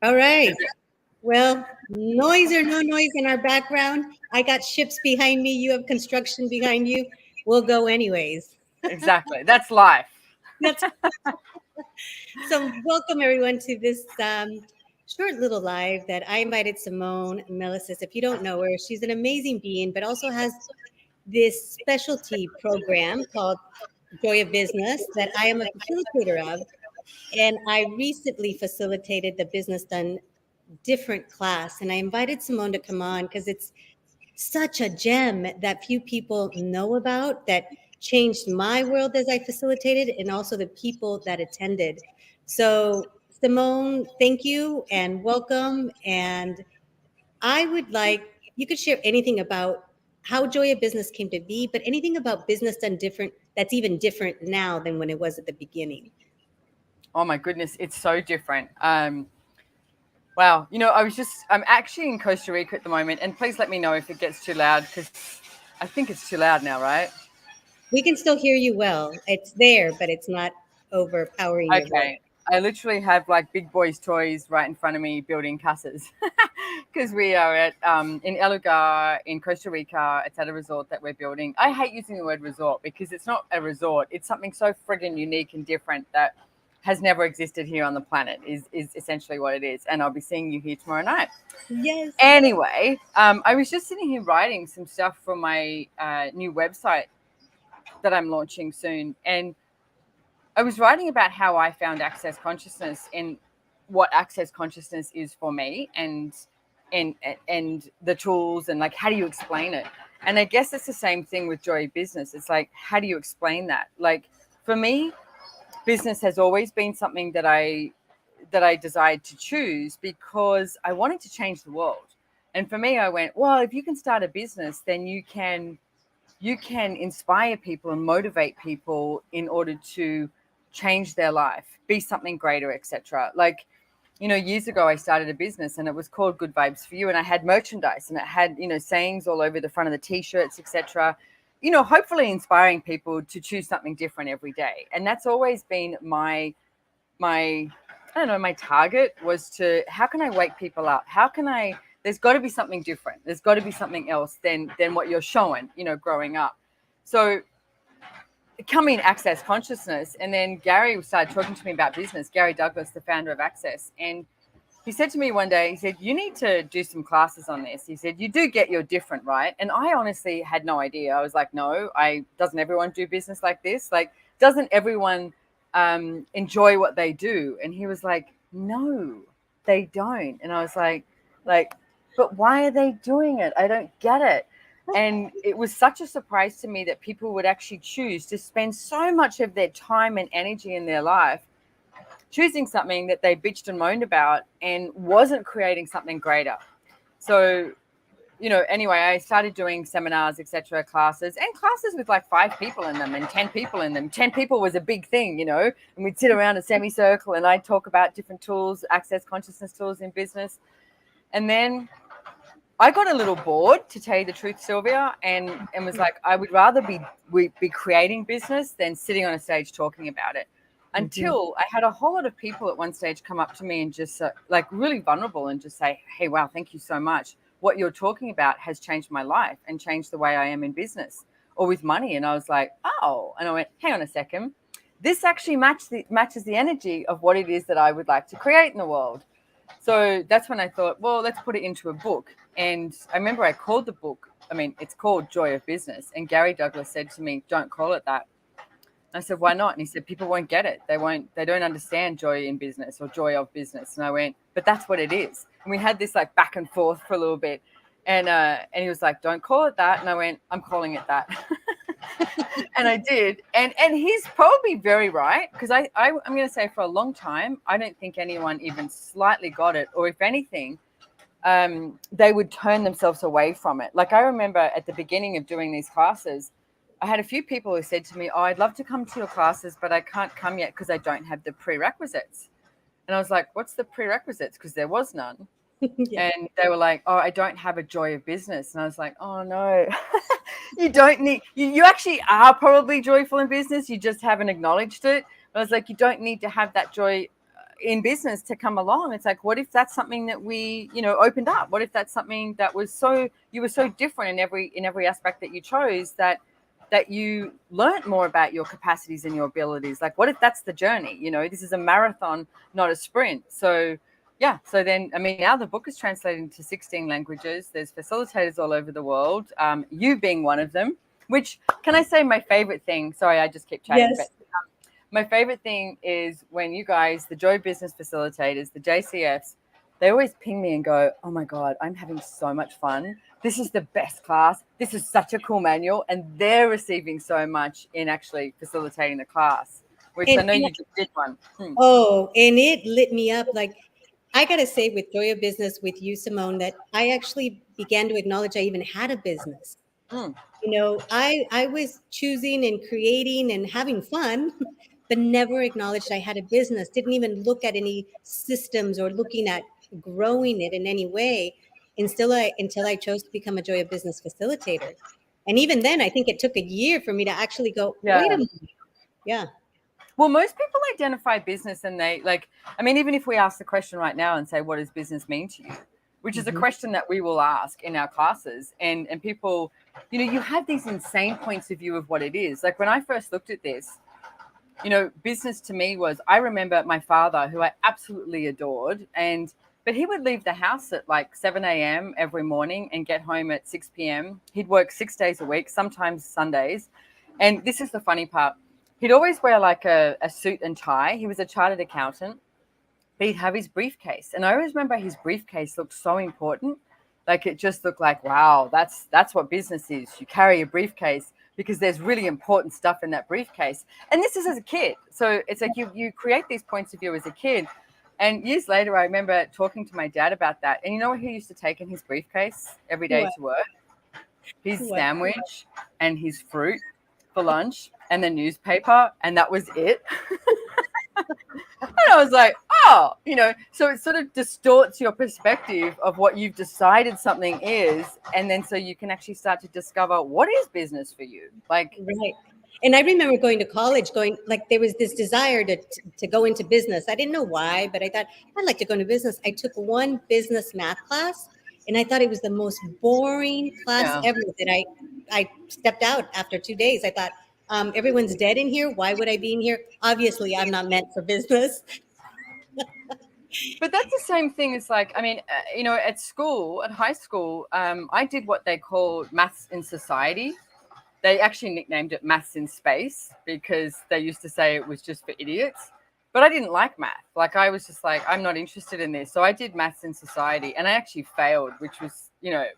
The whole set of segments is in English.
All right. Well, noise or no noise in our background. I got ships behind me. You have construction behind you. We'll go anyways. Exactly. That's life. That's so. Welcome everyone to this short little live that I invited Simone Milasas. If you don't know her, she's an amazing being, but also has this specialty program called Joy of Business that I am a facilitator of. And I recently facilitated the Business Done Different class. And I invited Simone to come on because it's such a gem that few people know about that changed my world as I facilitated and also the people that attended. So, Simone, thank you and welcome. And I would like you could share anything about how Joy of Business came to be, but anything about business done different that's even different now than when it was at the beginning. Oh my goodness, it's so different. Wow. I'm actually in Costa Rica at the moment, and please let me know if it gets too loud because I think it's too loud now, right? We can still hear you well. It's there, but it's not overpowering your voice. Okay. I literally have like big boys' toys right in front of me building casas because we are at in El Lugar in Costa Rica. It's at a resort that we're building. I hate using the word resort because it's not a resort. It's something so friggin' unique and different that has never existed here on the planet is essentially what it is. And I'll be seeing you here tomorrow night. Yes. Anyway, I was just sitting here writing some stuff for my new website that I'm launching soon. And I was writing about how I found access consciousness and what access consciousness is for me and and the tools and like how do you explain it? And I guess it's the same thing with Joy Business. It's like how do you explain that? Like for me, business has always been something that I desired to choose because I wanted to change the world. And for me, I went, well, if you can start a business, then you can inspire people and motivate people in order to change their life, be something greater, etc. Like, years ago I started a business and it was called Good Vibes for You, and I had merchandise and it had, sayings all over the front of the t-shirts, etc. Hopefully inspiring people to choose something different every day. And that's always been my I don't know, my target was to how can I wake people up? How can I there's got to be something different. There's got to be something else than what you're showing, growing up. So coming Access Consciousness, and then Gary started talking to me about business. Gary Douglas, the founder of Access, and he said to me one day, he said, you need to do some classes on this. He said, you do get your different, right? And I honestly had no idea. I was like, no, doesn't everyone do business like this? Like, doesn't everyone enjoy what they do? And he was like, no, they don't. And I was like, but why are they doing it? I don't get it. And it was such a surprise to me that people would actually choose to spend so much of their time and energy in their life choosing something that they bitched and moaned about and wasn't creating something greater. So, anyway, I started doing seminars, etc., classes with like 5 people in them and 10 people in them. 10 people was a big thing, and we'd sit around a semicircle and I'd talk about different tools, access consciousness tools in business. And then I got a little bored, to tell you the truth, Sylvia, and was like, I would rather be creating business than sitting on a stage talking about it. Until I had a whole lot of people at one stage come up to me and just like really vulnerable and just say, hey, wow, thank you so much. What you're talking about has changed my life and changed the way I am in business or with money. And I was like, oh, and I went, hang on a second. This actually matches the energy of what it is that I would like to create in the world. So that's when I thought, well, let's put it into a book. And I remember I called the book, it's called Joy of Business. And Gary Douglas said to me, don't call it that. I said, why not? And he said, people won't get it. They don't understand joy in business or joy of business. And I went, but that's what it is. And we had this like back and forth for a little bit. And he was like, don't call it that. And I went, I'm calling it that. And I did. And he's probably very right. Because I'm going to say for a long time, I don't think anyone even slightly got it. Or if anything, they would turn themselves away from it. Like I remember at the beginning of doing these classes, I had a few people who said to me, oh, I'd love to come to your classes, but I can't come yet because I don't have the prerequisites. And I was like, what's the prerequisites? Because there was none. Yeah. And they were like, oh, I don't have a joy of business. And I was like, oh, no, you don't need, you actually are probably joyful in business. You just haven't acknowledged it. But I was like, you don't need to have that joy, in business to come along. It's like, what if that's something that we, opened up? What if that's something that was you were so different in every aspect that you chose, that you learned more about your capacities and your abilities? Like, what if that's the journey? This is a marathon, not a sprint. So yeah, so then, I mean, now the book is translated into 16 languages. There's facilitators all over the world, you being one of them. Which, can I say my favorite thing? Sorry, I just keep chatting, Yes. but my favorite thing is when you guys, the Joy Business Facilitators, the JCFs, they always ping me and go, "Oh my God, I'm having so much fun. This is the best class. This is such a cool manual." And they're receiving so much in actually facilitating the class, which I And, know and you just did one. oh, and it lit me up. Like, I got to say, with Joy of Business with you, Simone, that I actually began to acknowledge I even had a business. Mm. I was choosing and creating and having fun, but never acknowledged I had a business. Didn't even look at any systems or looking at growing it in any way until I chose to become a Joy of Business facilitator. And even then, I think it took a year for me to actually go, Yeah. wait a minute. Yeah. Well, most people identify business and they like, I mean, even if we ask the question right now and say, what does business mean to you? Which is a Mhm. question that we will ask in our classes. And people, you have these insane points of view of what it is. Like when I first looked at this, business to me was, I remember my father, who I absolutely adored, but he would leave the house at like 7 a.m. every morning and get home at 6 p.m. He'd work 6 days a week, sometimes Sundays. And this is the funny part. He'd always wear like a suit and tie. He was a chartered accountant, but he'd have his briefcase. And I always remember his briefcase looked so important. Like it just looked like, wow, that's what business is. You carry a briefcase because there's really important stuff in that briefcase. And this is as a kid. So it's like you create these points of view as a kid. And years later, I remember talking to my dad about that. And you know what he used to take in his briefcase every day What? to work? His What? sandwich and his fruit for lunch and the newspaper. And that was it. And I was like, oh, so it sort of distorts your perspective of what you've decided something is. And then so you can actually start to discover what is business for you. Like, Right. And I remember going to college, going like there was this desire to go into business. I didn't know why, but I thought I'd like to go into business. I took one business math class, and I thought it was the most boring class yeah. ever. That I stepped out after 2 days. I thought everyone's dead in here. Why would I be in here? Obviously, I'm not meant for business. But that's the same thing as like, I mean, at school, at high school, I did what they call maths in society. They actually nicknamed it maths in space because they used to say it was just for idiots. But I didn't like math. Like I was just like, I'm not interested in this. So I did maths in society and I actually failed, which was,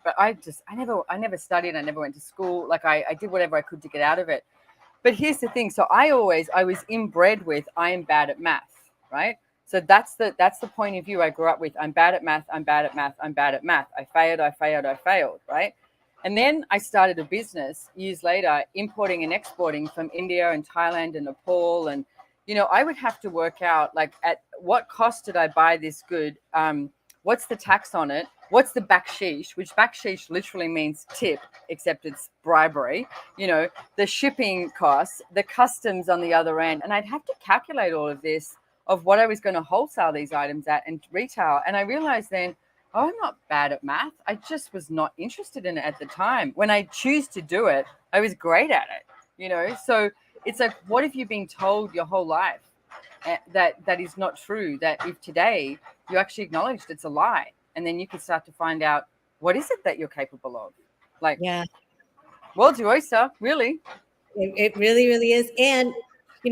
but I never studied. I never went to school. Like I did whatever I could to get out of it. But here's the thing. So I was inbred with, I am bad at math, right? So that's the point of view I grew up with. I'm bad at math. I'm bad at math. I'm bad at math. I failed, right? And then I started a business years later, importing and exporting from India and Thailand and Nepal. And, I would have to work out like at what cost did I buy this good? What's the tax on it? What's the baksheesh, which baksheesh literally means tip, except it's bribery, the shipping costs, the customs on the other end. And I'd have to calculate all of this of what I was going to wholesale these items at and retail. And I realized then, oh, I'm not bad at math. I just was not interested in it at the time. When I choose to do it, I was great at it, So it's like, what have you been told your whole life that is not true? That if today you actually acknowledged it's a lie, and then you can start to find out what is it that you're capable of. Like, Yeah. world's your oyster, really. It really, really is. And,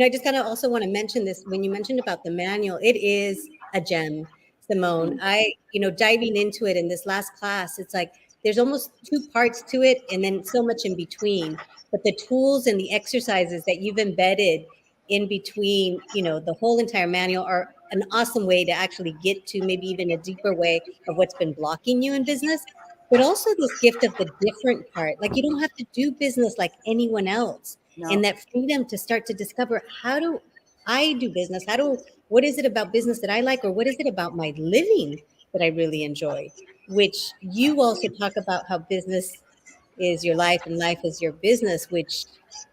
I just kind of also want to mention this when you mentioned about the manual, it is a gem, Simone. Diving into it in this last class, it's like there's almost two parts to it and then so much in between. But the tools and the exercises that you've embedded in between, the whole entire manual are an awesome way to actually get to maybe even a deeper way of what's been blocking you in business, but also this gift of the different part. Like you don't have to do business like anyone else. No. And that freedom to start to discover, how do I do business? What is it about business that I like? Or what is it about my living that I really enjoy? Which you also talk about how business is your life and life is your business, which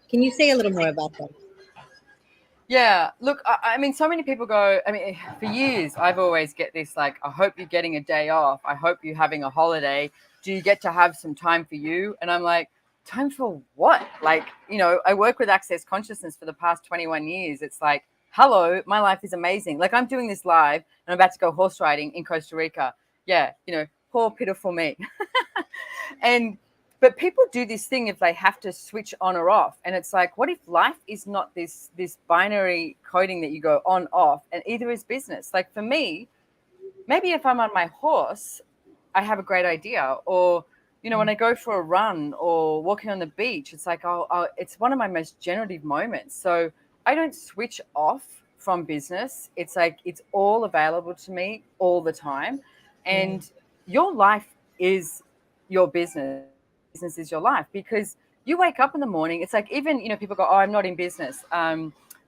can you say a little more about that? Yeah, look, I mean, so many people go. I mean, for years, I've always get this like, I hope you're getting a day off. I hope you're having a holiday. Do you get to have some time for you? And I'm like, time for what? Like, I work with Access Consciousness for the past 21 years. It's like, hello, my life is amazing. Like, I'm doing this live and I'm about to go horse riding in Costa Rica. Yeah, poor, pitiful me. And but people do this thing if they have to switch on or off, and it's like, what if life is not this binary coding that you go on off, and either is business? Like for me, maybe if I'm on my horse, I have a great idea, or when I go for a run or walking on the beach, it's like, it's one of my most generative moments. So I don't switch off from business. It's like it's all available to me all the time. Yeah. And your life is your business. Business is your life, because you wake up in the morning. It's like, even people go, oh, I'm not in business.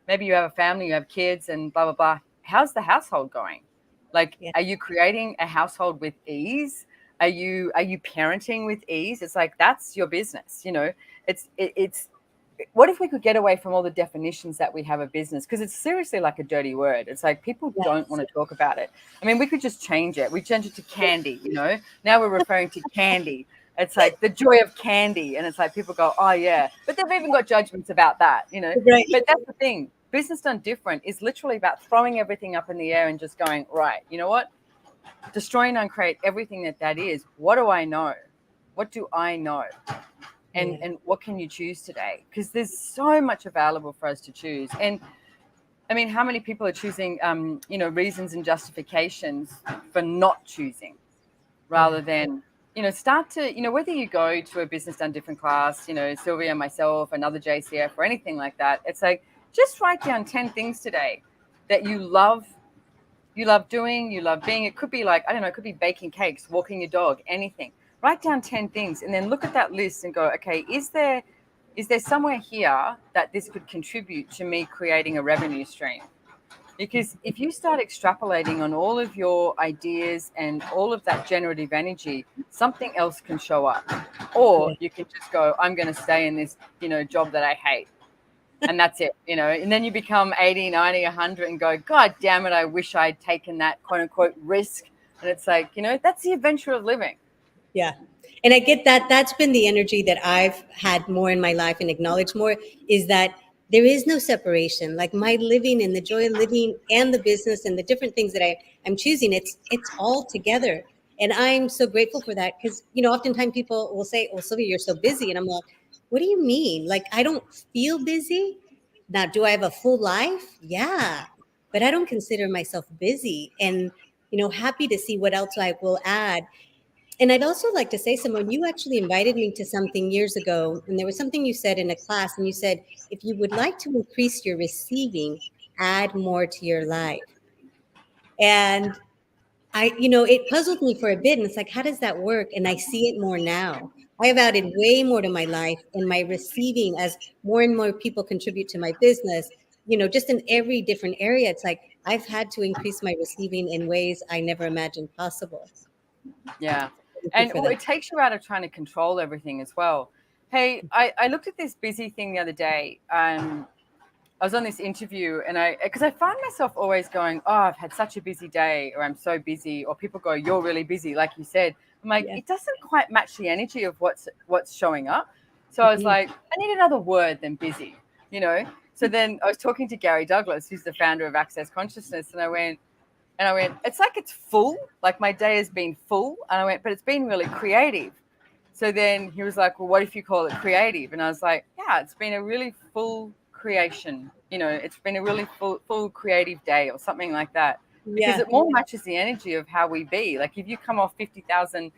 Maybe you have a family, you have kids, and blah blah blah. How's the household going? Like, Yeah. are you creating a household with ease? Are you parenting with ease? It's like, that's your business. It's what if we could get away from all the definitions that we have of business? Because it's seriously like a dirty word. It's like people don't Yes. want to talk about it. I mean, we could just change it. We change it to candy, Now we're referring to candy. It's like the joy of candy. And it's like people go, oh, yeah. But they've even got judgments about that. Right. But that's the thing. Business done different is literally about throwing everything up in the air and just going, right, you know what? Destroy and uncreate everything that is. What do I know? What do I know? And Yeah. and what can you choose today? Because there's so much available for us to choose. And I mean, how many people are choosing reasons and justifications for not choosing, Yeah. rather than start to whether you go to a business done different class, Sylvia, myself, another JCF, or anything like that. It's like, just write down 10 things today that you love doing, you love being. It could be like, I don't know, it could be baking cakes, walking your dog, anything. Write down 10 things and then look at that list and go, okay, is there somewhere here that this could contribute to me creating a revenue stream? Because if you start extrapolating on all of your ideas and all of that generative energy, something else can show up. Or Yeah. you can just go, I'm going to stay in this, job that I hate. And that's it, and then you become 80, 90, 100 and go, God damn it, I wish I'd taken that quote unquote risk. And it's like, that's the adventure of living. Yeah. And I get that. That's been the energy that I've had more in my life and acknowledged more, is that there is no separation. Like my living and the joy of living and the business and the different things that I'm choosing, it's all together. And I'm so grateful for that, because, oftentimes people will say, well, Sylvia, you're so busy. And I'm like, what do you mean? Like, I don't feel busy. Now, do I have a full life? Yeah. But I don't consider myself busy, and, happy to see what else I will add. And I'd also like to say, Simone, you actually invited me to something years ago, and there was something you said in a class, and you said, if you would like to increase your receiving, add more to your life. And it puzzled me for a bit, and it's like, how does that work? And I see it more now. I have added way more to my life and my receiving as more and more people contribute to my business, just in every different area. It's like I've had to increase my receiving in ways I never imagined possible. Yeah. Thank you And for that. it takes you out of trying to control everything as well. Hey, I looked at this busy thing the other day. I was on this interview, and because I find myself always going, oh, I've had such a busy day, or I'm so busy, or people go, you're really busy, like you said. I'm like, Yeah. it doesn't quite match the energy of what's showing up. So I was Mhm. like, I need another word than busy, you know. So then I was talking to Gary Douglas, who's the founder of Access Consciousness, and I went, it's like it's full, like my day has been full, and I went, but it's been really creative. So then he was like, well, what if you call it creative? And I was like, yeah, it's been a really full creation. It's been a really full creative day or something like that, because Yeah. it more matches the energy of how we be. Like if you come off 50,000,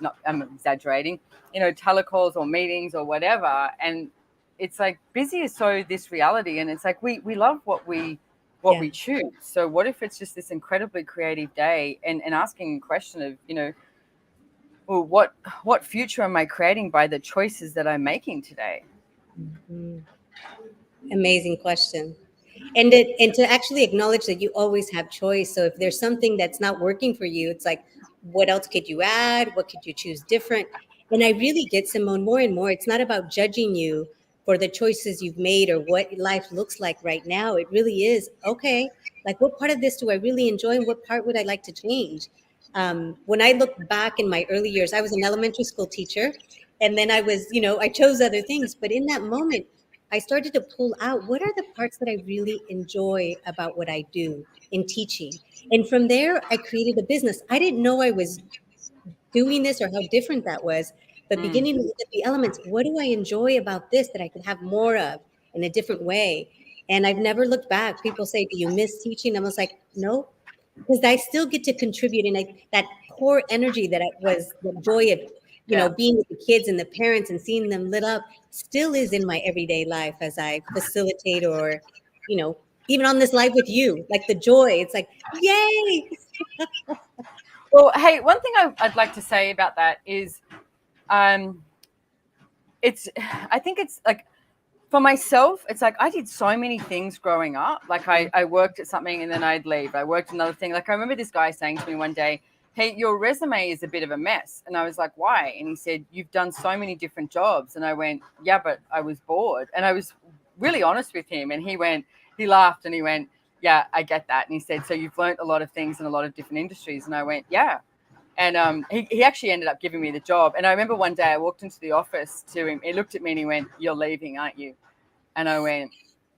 not, I'm exaggerating, telecalls or meetings or whatever. And it's like busy is so this reality. And it's like, we love what Yeah. we choose. So what if it's just this incredibly creative day, and asking a question of, well, what future am I creating by the choices that I'm making today? Mhm. Amazing question. And to actually acknowledge that you always have choice. So if there's something that's not working for you, it's like, what else could you add? What could you choose different? And I really get, Simone, more and more, it's not about judging you for the choices you've made or what life looks like right now. It really is okay. Like, what part of this do I really enjoy, and what part would I like to change? When I look back in my early years, I was an elementary school teacher, and then I was, I chose other things. But in that moment, I started to pull out what are the parts that I really enjoy about what I do in teaching. And from there, I created a business. I didn't know I was doing this or how different that was, but Mm, beginning to look at the elements, what do I enjoy about this that I could have more of in a different way? And I've never looked back. People say, do you miss teaching? I was like, no, because I still get to contribute. And that core energy that I was the joy of, yeah. being with the kids and the parents and seeing them lit up still is in my everyday life as I facilitate or, even on this live with you, like the joy, it's like, yay. Well, hey, one thing I'd like to say about that is, um, I think it's like, for myself, it's like I did so many things growing up. Like I worked at something and then I'd leave. I worked another thing. Like I remember this guy saying to me one day, "Hey, your resume is a bit of a mess." And I was like, "Why?" And he said, "You've done so many different jobs." And I went, "Yeah, but I was bored." And I was really honest with him. And he laughed and he went, "Yeah, I get that." And he said, "So you've learned a lot of things in a lot of different industries." And I went, "Yeah." And he actually ended up giving me the job. And I remember one day I walked into the office to him. He looked at me and he went, "You're leaving, aren't you?" And I went,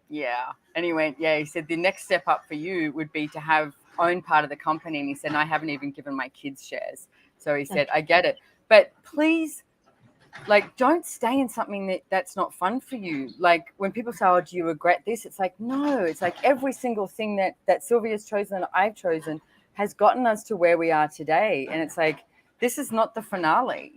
"Yeah." And he went, "Yeah." He said, "The next step up for you would be to have own part of the company." And he said, "I haven't even given my kids shares." So he said, "I get it. But please, like, don't stay in something that's not fun for you." Like when people say, "Oh, do you regret this?" It's like, no, it's like every single thing that Sylvia's chosen, I've chosen, has gotten us to where we are today. And it's like, this is not the finale,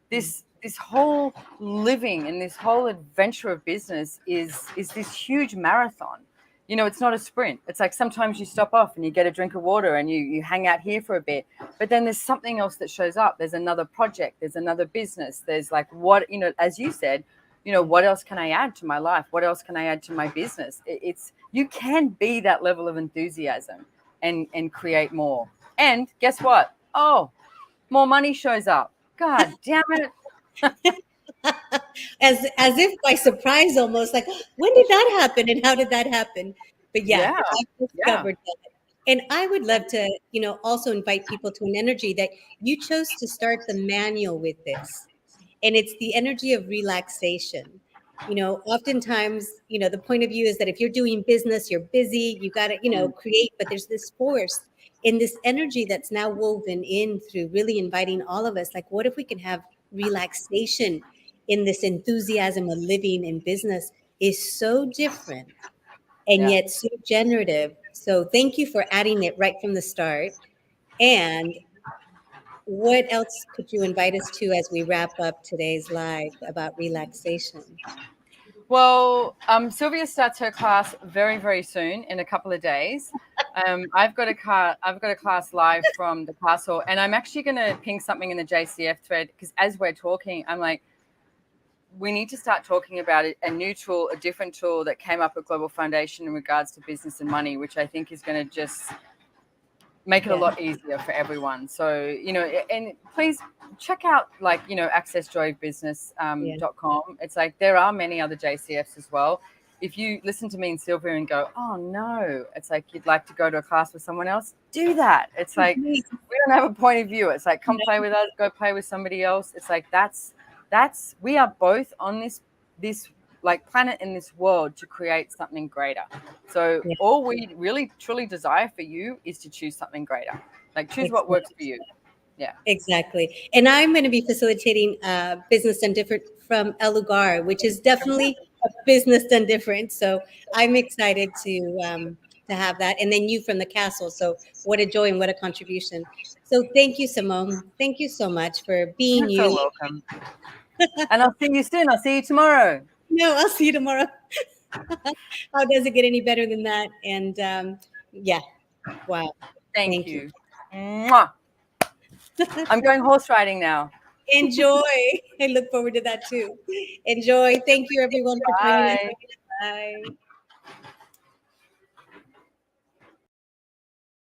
this whole living and this whole adventure of business is this huge marathon. It's not a sprint. It's like sometimes you stop off and you get a drink of water and you hang out here for a bit, but then there's something else that shows up. There's another project, there's another business, there's like, what, as you said, what else can I add to my life? What else can I add to my business? It's you can be that level of enthusiasm and create more. And guess what? Oh, more money shows up. God damn it. As if by surprise, almost like, when did that happen and how did that happen? But yeah, Yeah. I've Yeah. discovered that. And I would love to, also invite people to an energy that you chose to start the manual with this. And it's the energy of relaxation. Oftentimes, the point of view is that if you're doing business, you're busy, you got to, Mm, create, but there's this force in this energy that's now woven in through really inviting all of us. Like, what if we can have relaxation in this enthusiasm of living in business is so different and yeah. yet so generative. So thank you for adding it right from the start. And what else could you invite us to as we wrap up today's live about relaxation? Well, Sylvia starts her class very, very soon in a couple of days. I've got a class live from the castle, and I'm actually going to ping something in the JCF thread because as we're talking, I'm like, we need to start talking about it, a new tool, a different tool that came up at Global Foundation in regards to business and money, which I think is going to just make it a Yeah, lot easier for everyone. So, and please check out yeah, accessjoybusiness.com. It's like there are many other JCFs as well. If you listen to me and Sylvia and go, "Oh no," it's like you'd like to go to a class with someone else, do that. It's like please. we don't have a point of view. It's like come play with us, go play with somebody else. It's like that's we are both on this like planet in this world to create something greater. So Yeah, all we really truly desire for you is to choose something greater. Like choose what exactly. works for you. Yeah. Exactly. And I'm going to be facilitating business done different from El Lugar, which is definitely a business done different. So I'm excited to have that. And then you from the castle. So what a joy and what a contribution. So thank you, Simone. Thank you so much for being You're so you. welcome. And I'll see you soon. I'll see you tomorrow. No, I'll see you tomorrow. How does it get any better than that? And yeah, wow. Thank Thank you. you. Mwah. I'm going horse riding now. Enjoy. I look forward to that too. Enjoy. Thank you, everyone, for joining us. Bye. Bye.